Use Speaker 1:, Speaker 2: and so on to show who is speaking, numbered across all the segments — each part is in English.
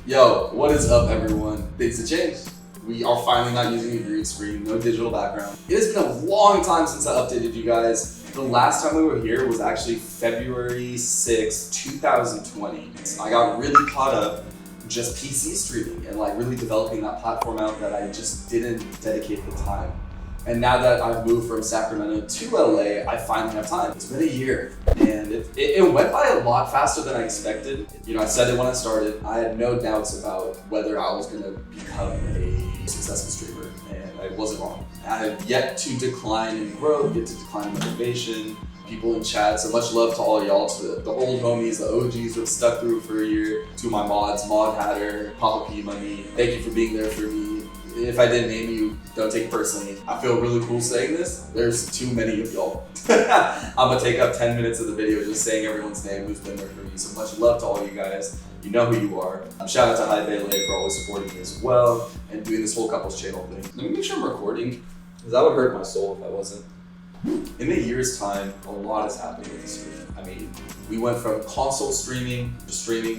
Speaker 1: Yo, what is up everyone? Things have changed. We are finally not using a green screen, no digital background. It has been a long time since I updated you guys. The last time we were here was actually February 6, 2020. I got really caught up just PC streaming and like really developing that platform out that I just didn't dedicate the time. And now that I've moved from Sacramento to LA, I finally have time. It's been a year and it went by a lot faster than I expected. You know, I said it when I started, I had no doubts about whether I was gonna become a successful streamer, and I wasn't wrong. I have yet to decline in growth, yet to decline in motivation. People in chat, so much love to all y'all, to the old homies, the OGs who have stuck through for a year, to my mods, Mod Hatter, Papa P Money. Thank you for being there for me. If I didn't name you, don't take it personally. I feel really cool saying this. There's too many of y'all. I'm gonna take up 10 minutes of the video just saying everyone's name who's been there for me. So much love to all you guys. You know who you are. Shout out to Ive Learned for always supporting me as well and doing this whole couples channel thing. Let me make sure I'm recording, because that would hurt my soul if I wasn't. In a year's time, a lot has happened with the stream. I mean, we went from console streaming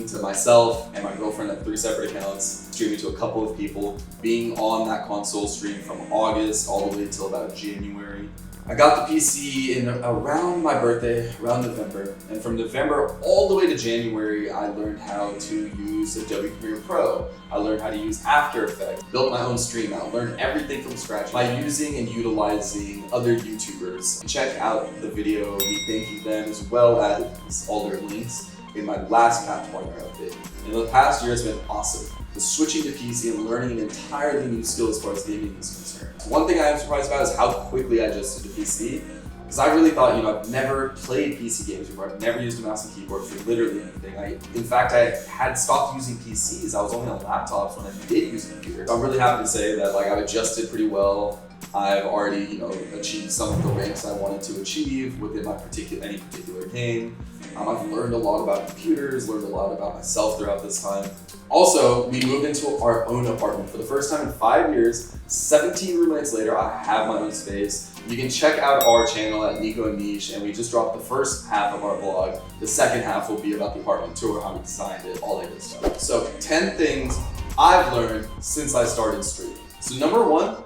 Speaker 1: to myself and my girlfriend at 3 separate accounts, streaming to a couple of people, being on that console stream from August all the way till about January. I got the PC in around my birthday, around November, and from November all the way to January, I learned how to use Adobe Premiere Pro. I learned how to use After Effects, built my own stream out, learned everything from scratch by using and utilizing other YouTubers. Check out the video, me thanking them, as well as all their links in my last Path Partner update. In the past year, it's been awesome. The switching to PC and learning an entirely new skill as far as gaming is concerned. One thing I am surprised about is how quickly I adjusted to PC, because I really thought, I've never played PC games before. I've never used a mouse and keyboard for literally anything. In fact, I had stopped using PCs. I was only on laptops when I did use a computer. So I'm really happy to say that I've adjusted pretty well. I've already, achieved some of the ranks I wanted to achieve within any particular game. I've learned a lot about computers, learned a lot about myself throughout this time. Also, we moved into our own apartment. For the first time in 5 years, 17 roommates later, I have my own space. You can check out our channel at Nico and Niche, and we just dropped the first half of our vlog. The second half will be about the apartment tour, how we designed it, all that good stuff. So 10 things I've learned since I started streaming. So number one,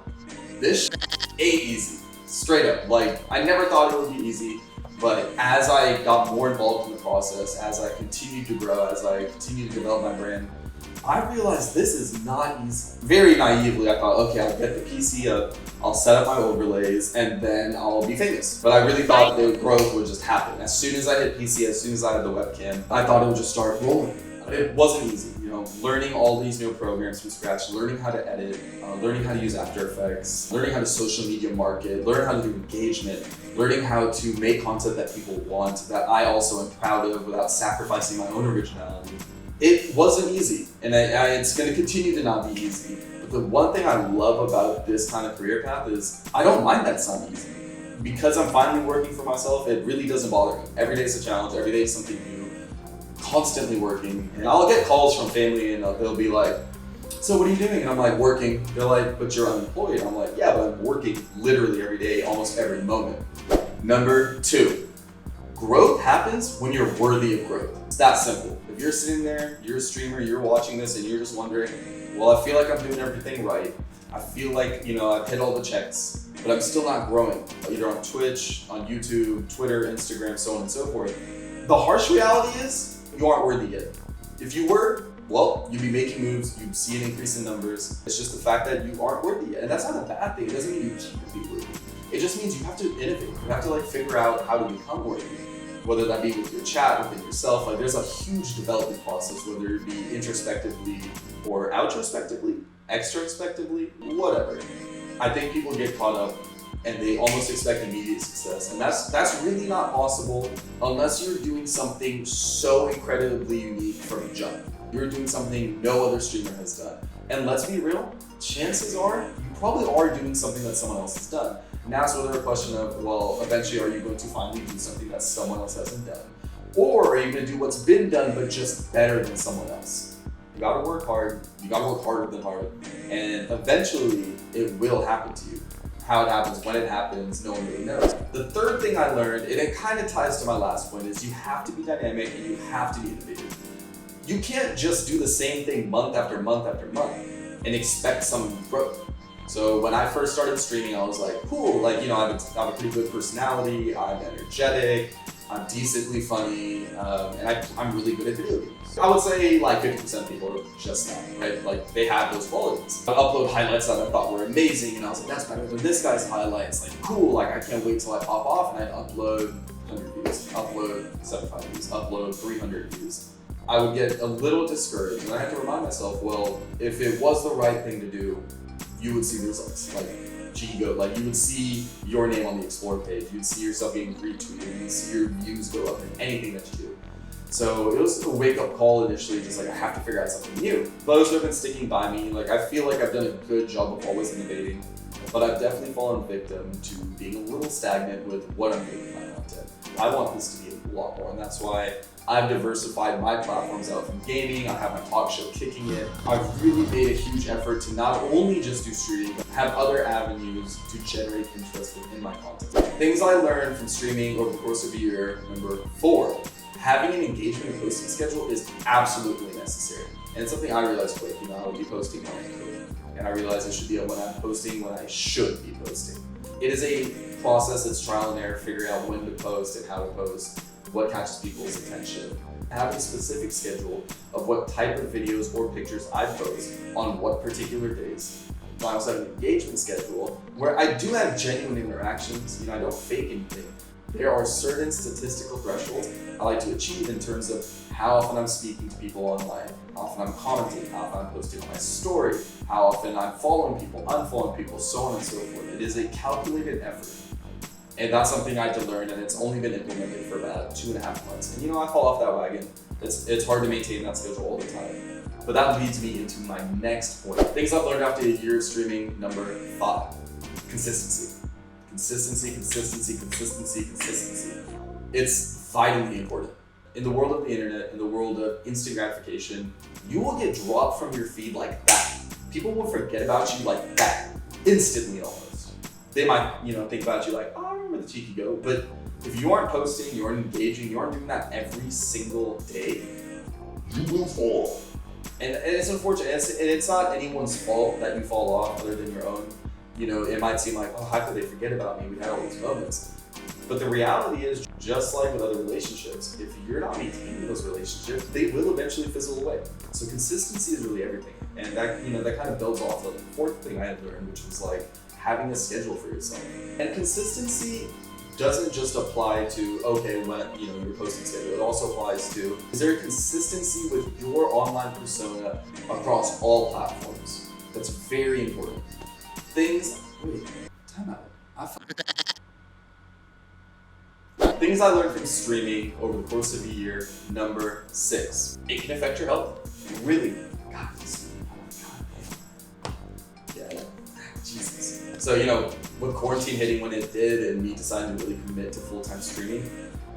Speaker 1: this ain't easy. Straight up, I never thought it would be easy. But as I got more involved in the process, as I continued to grow, as I continued to develop my brand, I realized this is not easy. Very naively, I thought, okay, I'll get the PC up, I'll set up my overlays, and then I'll be famous. But I really thought the growth would just happen. As soon as I hit PC, as soon as I had the webcam, I thought it would just start rolling. It wasn't easy, learning all these new programs from scratch, learning how to edit, learning how to use After Effects, learning how to social media market, learning how to do engagement, learning how to make content that people want, that I also am proud of without sacrificing my own originality. It wasn't easy, and it's going to continue to not be easy. But the one thing I love about this kind of career path is I don't mind that it's not easy. Because I'm finally working for myself, it really doesn't bother me. Every day is a challenge, every day is something new. Constantly working, and I'll get calls from family and they'll be like, so what are you doing? And I'm like, working. They're like, but you're unemployed. And I'm like, yeah, but I'm working literally every day, almost every moment. Number two, growth happens when you're worthy of growth. It's that simple. If you're sitting there, you're a streamer, you're watching this and you're just wondering, well, I feel like I'm doing everything right. I feel like, I've hit all the checks, but I'm still not growing, either on Twitch, on YouTube, Twitter, Instagram, so on and so forth. The harsh reality is, you aren't worthy yet. If you were, well, you'd be making moves, you'd see an increase in numbers. It's just the fact that you aren't worthy yet. And that's not a bad thing. It doesn't mean you can't be worthy. It just means you have to innovate. You have to figure out how to become worthy. Whether that be with your chat, within yourself. There's a huge development process, whether it be introspectively or outrospectively, extrospectively, whatever. I think people get caught up and they almost expect immediate success. And that's really not possible unless you're doing something so incredibly unique from the jump. You're doing something no other streamer has done. And let's be real, chances are you probably are doing something that someone else has done. Now it's whether a question of, well, eventually are you going to finally do something that someone else hasn't done? Or are you gonna do what's been done but just better than someone else? You gotta work hard, you gotta work harder than hard, and eventually it will happen to you. How it happens, when it happens, no one really knows. The third thing I learned, and it kind of ties to my last point, is you have to be dynamic and you have to be innovative. You can't just do the same thing month after month after month and expect some growth. So when I first started streaming, I was like, cool, like, you know, I have a pretty good personality, I'm energetic, I'm decently funny, and I'm really good at video games. I would say like 50% of people are just that, right? Like they have those qualities. I upload highlights that I thought were amazing, and I was like, that's better than this guy's highlights. Like, cool, like I can't wait till I pop off, and I'd upload 100 views, upload 75 views, upload 300 views. I would get a little discouraged, and I had to remind myself, well, if it was the right thing to do, you would see the results. Like, like you would see your name on the Explore page, you'd see yourself getting retweeted, you'd see your views go up in anything that you do. So it was a wake-up call initially, just like I have to figure out something new. Those who have been sticking by me, like I feel like I've done a good job of always innovating, but I've definitely fallen victim to being a little stagnant with what I'm doing with my content. I want this to be a lot more, and that's why I've diversified my platforms out from gaming. I have my talk show Kicking It. I've really made a huge effort to not only just do streaming, but have other avenues to generate interest within my content. Things I learned from streaming over the course of a year. Number 4, having an engagement and posting schedule is absolutely necessary. And it's something I realized quick. You know, I would be posting when I could, and I realized it should be when I'm posting when I should be posting. It is a process that's trial and error, figuring out when to post and how to post, what catches people's attention. Have a specific schedule of what type of videos or pictures I post on what particular days. I also have an engagement schedule where I do have genuine interactions. You know, I don't fake anything. There are certain statistical thresholds I like to achieve in terms of how often I'm speaking to people online, how often I'm commenting, how often I'm posting on my story, how often I'm following people, unfollowing people, so on and so forth. It is a calculated effort. And that's something I had to learn, and it's only been implemented for about 2.5 months. And you know, I fall off that wagon. It's hard to maintain that schedule all the time. But that leads me into my next point. Things I've learned after a year of streaming. Number 5, consistency. Consistency. It's vitally important. In the world of the internet, in the world of instant gratification, you will get dropped from your feed like that. People will forget about you like that, instantly almost. They might, you know, think about you like, oh, I remember the cheeky goat, but if you aren't posting, you aren't engaging, you aren't doing that every single day, you will fall. And it's unfortunate, and it's not anyone's fault that you fall off other than your own. You know, it might seem like, oh, how could they forget about me? We had all these moments. But the reality is, just like with other relationships, if you're not maintaining those relationships, they will eventually fizzle away. So consistency is really everything. And that, you know, that kind of builds off of the 4th thing I had learned, which was like having a schedule for yourself. And consistency doesn't just apply to, okay, when, you know, your posting schedule. It also applies to, is there a consistency with your online persona across all platforms? That's very important. Things I learned from streaming over the course of a year. Number 6, it can affect your health. Really, God, yeah, Jesus. So, you know, with quarantine hitting when it did and me deciding to really commit to full-time streaming,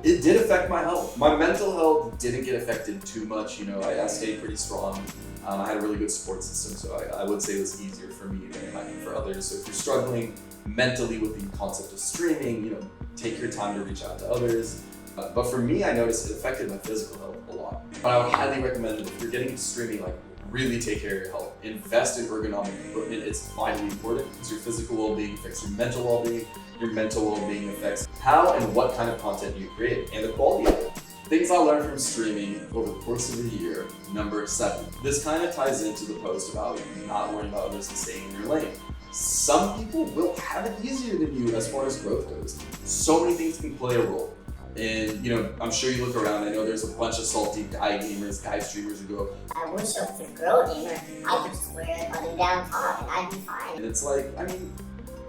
Speaker 1: it did affect my health. My mental health didn't get affected too much. You know, I stayed pretty strong. I had a really good support system, so I would say it was easier for me than it might be for others. So if you're struggling mentally with the concept of streaming, you know, take your time to reach out to others. But for me, I noticed it affected my physical health a lot. But I would highly recommend that if you're getting into streaming, like, really take care of your health. Invest in ergonomic equipment. It's vitally important because your physical well-being affects your mental well-being. Your mental well-being affects how and what kind of content you create and the quality of it. Things I learned from streaming over the course of a year. Number 7. This kind of ties into the post about not worrying about others and staying in your lane. Some people will have it easier than you as far as growth goes. So many things can play a role. And, you know, I'm sure you look around, I know there's a bunch of salty guy gamers, guy streamers who go,
Speaker 2: I wish I was a girl gamer. I could just wear a button down top and I'd be fine.
Speaker 1: And it's like, I mean,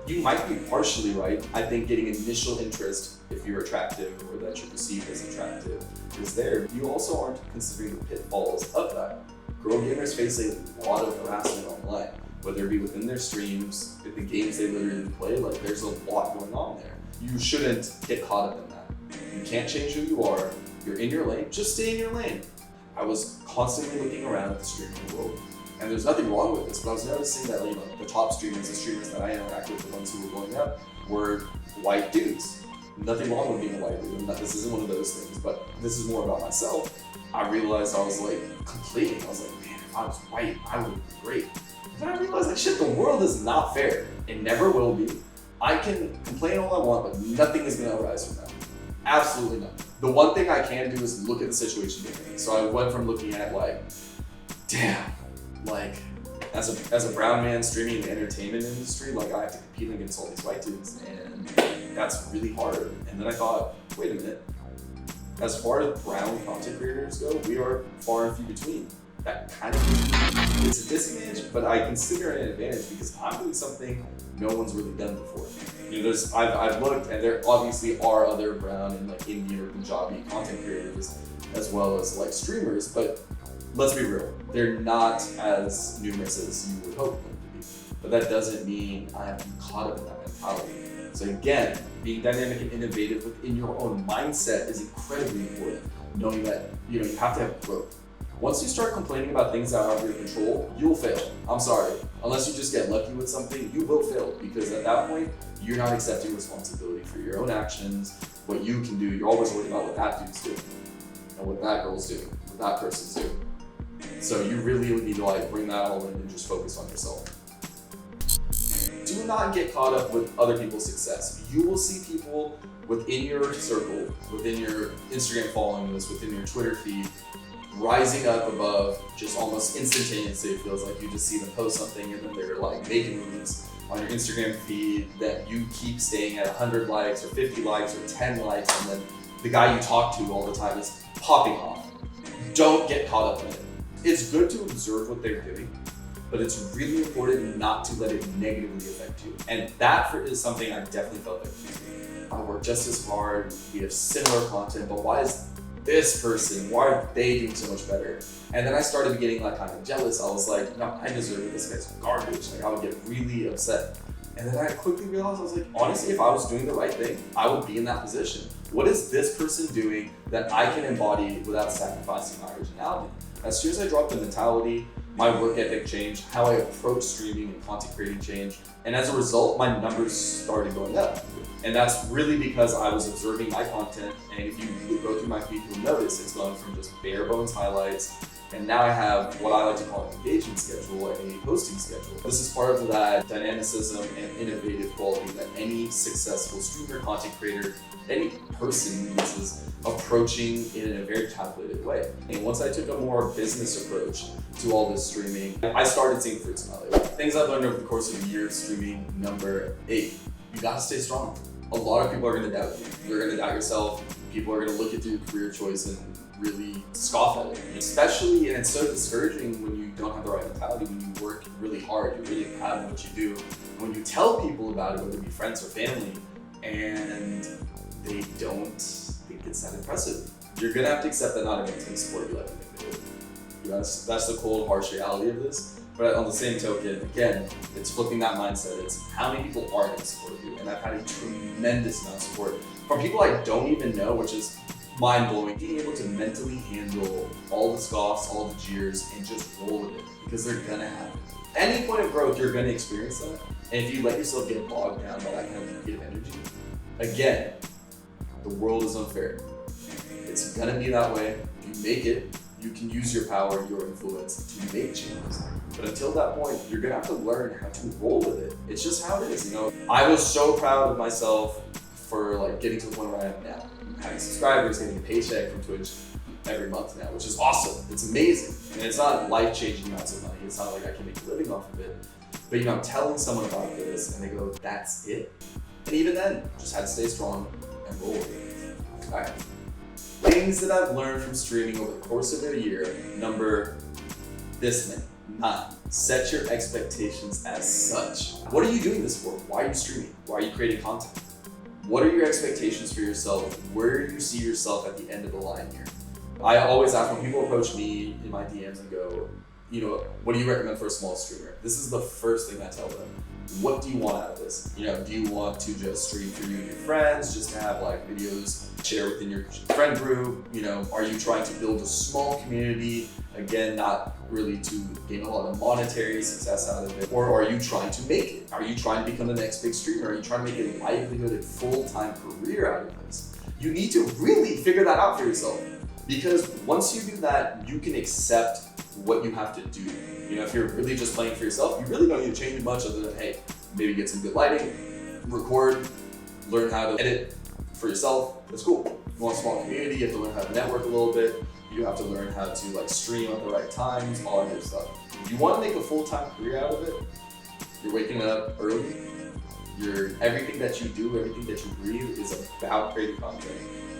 Speaker 1: you might be partially right. I think getting initial interest, if you're attractive or that you're perceived as attractive, is there. You also aren't considering the pitfalls of that. Girl gamers face a lot of harassment online, whether it be within their streams, with the games they literally play. Like, there's a lot going on there. You shouldn't get caught up in that. You can't change who you are. You're in your lane. Just stay in your lane. I was constantly looking around at the streaming world, and there's nothing wrong with this, but I was noticing that, you know, the top streamers, the streamers that I interact with, the ones who were blowing up, were white dudes. Nothing wrong with being a white dude. This isn't one of those things, but this is more about myself. I realized I was like complaining. I was like, man, if I was white, I would be great. But I realized like shit, the world is not fair. It never will be. I can complain all I want, but nothing is gonna arise from that. Absolutely nothing. The one thing I can do is look at the situation differently. So I went from looking at like, damn, like as a brown man streaming in the entertainment industry, like I have to compete against all these white dudes, and that's really hard. And then I thought, wait a minute, as far as brown content creators go, we are far and few between. That kind of it's a disadvantage, but I consider it an advantage because I'm doing something no one's really done before. You know, I've looked, and there obviously are other brown and like Indian or Punjabi content creators as well as like streamers, but let's be real, they're not as numerous as you would hope them to be. But that doesn't mean I'm caught up in that mentality. So again, being dynamic and innovative within your own mindset is incredibly important. Knowing that you have to have growth. Once you start complaining about things that are out of your control, you'll fail. I'm sorry. Unless you just get lucky with something, you will fail because at that point, you're not accepting responsibility for your own actions, what you can do. You're always worried about what that dude's doing and what that girl's doing, what that person's doing. So you really need to like bring that all in and just focus on yourself. Do not get caught up with other people's success. You will see people within your circle, within your Instagram following list, within your Twitter feed, rising up above just almost instantaneously. It feels like you just see them post something and then they're like making moves on your Instagram feed that you keep staying at 100 likes or 50 likes or 10 likes, and then the guy you talk to all the time is popping off. Don't get caught up in it. It's good to observe what they're doing, but it's really important not to let it negatively affect you. And that is something I definitely felt like I work just as hard, we have similar content, but why is this person, why are they doing so much better? And then I started getting like kind of jealous. I was like, no, I deserve it, this guy's garbage. Like I would get really upset. And then I quickly realized, I was like, honestly, if I was doing the right thing, I would be in that position. What is this person doing that I can embody without sacrificing my originality? As soon as I dropped the mentality, my work ethic changed, how I approach streaming and content creating changed, and as a result, my numbers started going up. And that's really because I was observing my content, and if you go through my feed, you'll notice it's going from just bare bones highlights, and now I have what I like to call an engagement schedule and a posting schedule. This is part of that dynamicism and innovative quality that any successful streamer, content creator, any person needs is approaching it in a very calculated way. And once I took a more business approach to all this streaming, I started seeing fruits in my life. Things I've learned over the course of a year of streaming. Number 8, you gotta stay strong. A lot of people are gonna doubt you. You're gonna doubt yourself. People are gonna look at your career choice and really scoff at it. Especially, and it's so discouraging when you don't have the right mentality, when you work really hard, you're really proud of what you do. When you tell people about it, whether it be friends or family, and they don't think it's that impressive, you're gonna have to accept that not everyone's gonna support you like you think they would. That's the cold, harsh reality of this. But on the same token, again, it's flipping that mindset. It's how many people are going to support you. And I've had a tremendous amount of support from people I don't even know, which is mind-blowing. Being able to mentally handle all the scoffs, all the jeers, and just roll with it, because they're going to happen. Any point of growth, you're going to experience that. And if you let yourself get bogged down by that kind of negative energy, again, the world is unfair. It's going to be that way. If you make it, you can use your power, your influence to make changes. But until that point, you're gonna have to learn how to roll with it. It's just how it is, I was so proud of myself for like getting to the point where I am now. Having subscribers, getting a paycheck from Twitch every month now, which is awesome. It's amazing. And it's not life-changing amounts of money. It's not like I can make a living off of it. But I'm telling someone about this and they go, that's it? And even then, just had to stay strong and roll with it. All right. Things that I've learned from streaming over the course of a year. Number 9. Set your expectations as such. What are you doing this for? Why are you streaming? Why are you creating content? What are your expectations for yourself? Where do you see yourself at the end of the line here? I always ask when people approach me in my DMs and go, what do you recommend for a small streamer? This is the first thing I tell them. what do you want out of this? You know, do you want to just stream for you and your friends, just to have like videos share within your friend group? You know, are you trying to build a small community? Again, not really to gain a lot of monetary success out of it. Or are you trying to make it? Are you trying to become the next big streamer? Are you trying to make a livelihood and full-time career out of this? You need to really figure that out for yourself. Because once you do that, you can accept what you have to do. You know, if you're really just playing for yourself, you really don't need to change much other than, hey, maybe get some good lighting, record, learn how to edit for yourself. That's cool. You want a small community, you have to learn how to network a little bit. You have to learn how to like stream at the right times, all that good stuff. If you want to make a full-time career out of it, you're waking up early. Everything that you do, everything that you breathe is about creating content.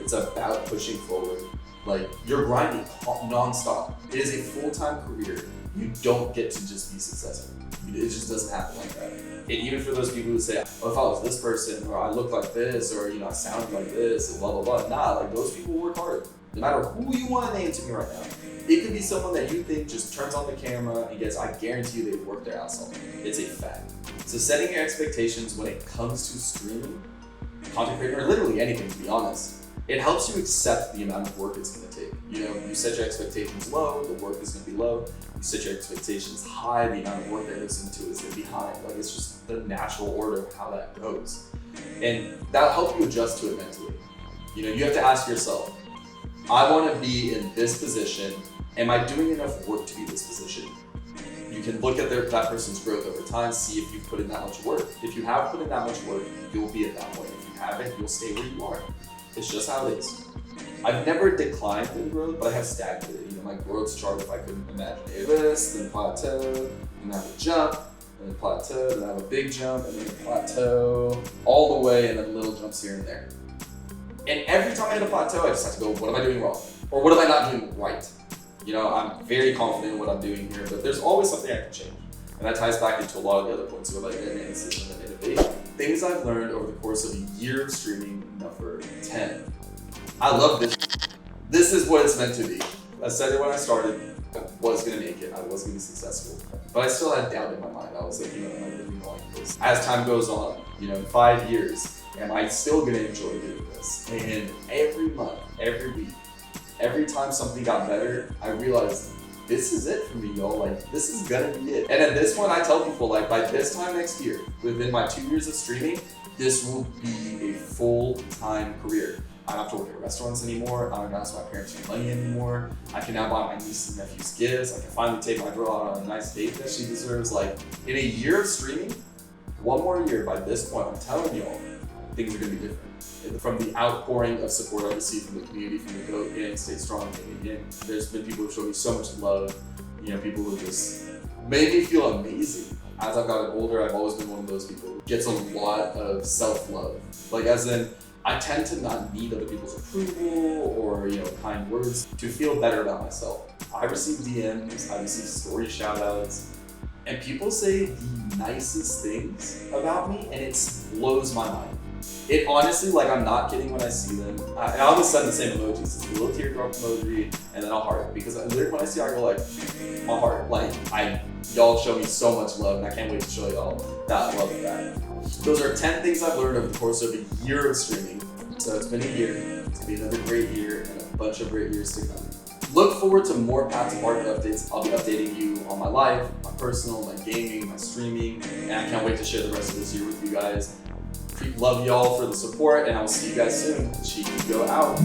Speaker 1: It's about pushing forward. Like, you're grinding non-stop. It is a full-time career. You don't get to just be successful. It just doesn't happen like that. And even for those people who say, oh, if I was this person, or I look like this, or you know, I sound like this, and blah, blah, blah. Nah, like those people work hard. No matter who you want to name to me right now. It could be someone that you think just turns on the camera and gets, I guarantee you they've worked their ass off. It's a fact. So setting your expectations when it comes to streaming, content creating, or literally anything, to be honest, it helps you accept the amount of work it's going to take. You know, you set your expectations low, the work is going to be low. You set your expectations high, the amount of work that goes into it is going to be high. Like, it's just the natural order of how that goes. And that'll help you adjust to it mentally. You know, you have to ask yourself, I want to be in this position. Am I doing enough work to be in this position? You can look at that person's growth over time, see if you've put in that much work. If you have put in that much work, you'll be at that point. If you haven't, you'll stay where you are. It's just how it is. I've never declined in growth, but I have stagnated. You know, my growth chart, if I could imagine this, then plateau, then have a jump, then plateau, then have a big jump, and then a plateau, all the way, and then little jumps here and there. And every time I hit a plateau, I just have to go, what am I doing wrong? Or what am I not doing right? You know, I'm very confident in what I'm doing here, but there's always something I can change. And that ties back into a lot of the other points about like analysis and innovation. Things I've learned over the course of a year of streaming, number 10. I love this. This is what it's meant to be. I said it when I started. I was gonna make it. I was gonna be successful. But I still had doubt in my mind. I was like, you know, am I really like this? As time goes on, you know, in 5 years, am I still gonna enjoy doing this? And every month, every week, every time something got better, I realized this is it for me, y'all. Like, this is gonna be it. And at this point, I tell people, like, by this time next year, within my 2 years of streaming, this will be a full-time career. I don't have to work at restaurants anymore. I don't have to ask my parents for money anymore. I can now buy my niece and nephew's gifts. I can finally take my girl out on a nice date that she deserves. Like, in a year of streaming, one more year, by this point, I'm telling y'all, things are gonna be different. From the outpouring of support I receive from the community, from the Go Gang, Stay Strong Gang, there's been people who show me so much love. You know, people who just made me feel amazing. As I've gotten older, I've always been one of those people who gets a lot of self-love. Like, as in, I tend to not need other people's approval or, you know, kind words to feel better about myself. I receive DMs, I receive story shout-outs, and people say the nicest things about me, and it blows my mind. It honestly, like, I'm not kidding when I see them. I always send the same emojis. It's a little teardrop emoji, and then I'll heart it. Because literally when I see it, I go like, my heart. Like, y'all show me so much love, and I can't wait to show y'all that love back. Those are 10 things I've learned over the course of a year of streaming. So it's been a year. It's gonna be another great year, and a bunch of great years to come. Look forward to more Path to Market updates. I'll be updating you on my life, my personal, my gaming, my streaming, and I can't wait to share the rest of this year with you guys. Love y'all for the support, and I will see you guys soon. Chico out.